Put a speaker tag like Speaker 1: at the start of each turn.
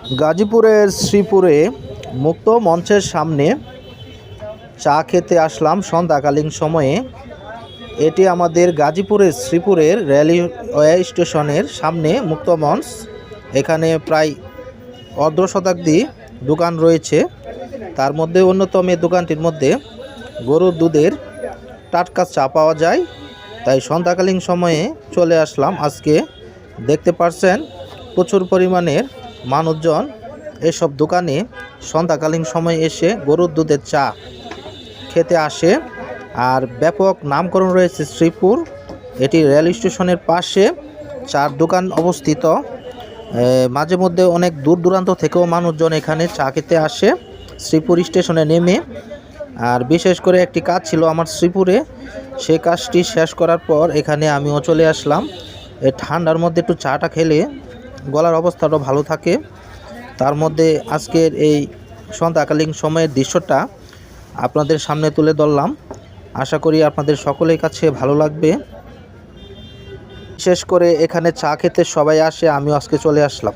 Speaker 1: গাজীপুরের শ্রীপুরে মুক্ত মঞ্চের সামনে চা খেতে আসলাম সন্ধ্যাকালীন সময়ে। এটি আমাদের গাজীপুরের শ্রীপুরের রেলওয়ে স্টেশনের সামনে মুক্ত মঞ্চ। এখানে প্রায় অর্ধ শতাব্দী দোকান রয়েছে। তার মধ্যে অন্যতম এই দোকানটির মধ্যে গরুর দুধের টাটকা চা পাওয়া যায়। তাই সন্ধ্যাকালীন সময়ে চলে আসলাম আজকে। দেখতে পাচ্ছেন প্রচুর পরিমাণের মানুষজন এসব দোকানে সন্ধ্যাকালীন সময়ে এসে গরুর দুধের চা খেতে আসে। আর ব্যাপক নামকরণ রয়েছে শ্রীপুর। এটি রেল স্টেশনের পাশে চার দোকান অবস্থিত। মাঝে মধ্যে অনেক দূর দূরান্ত থেকেও মানুষজন এখানে চা খেতে আসে শ্রীপুর স্টেশনে নেমে। আর বিশেষ করে একটি কাজ ছিল আমার শ্রীপুরে, সেই কাজটি শেষ করার পর এখানে আমিও চলে আসলাম। এই ঠান্ডার মধ্যে একটু চাটা খেলে গলার অবস্থাটাও ভালো থাকে। তার মধ্যে আজকের এই সন্ধ্যাকালীন সময়ের দৃশ্যটা আপনাদের সামনে তুলে ধরলাম। আশা করি আপনাদের সকলের কাছে ভালো লাগবে। বিশেষ করে এখানে চা খেতে সবাই আসে, আমিও আজকে চলে আসলাম।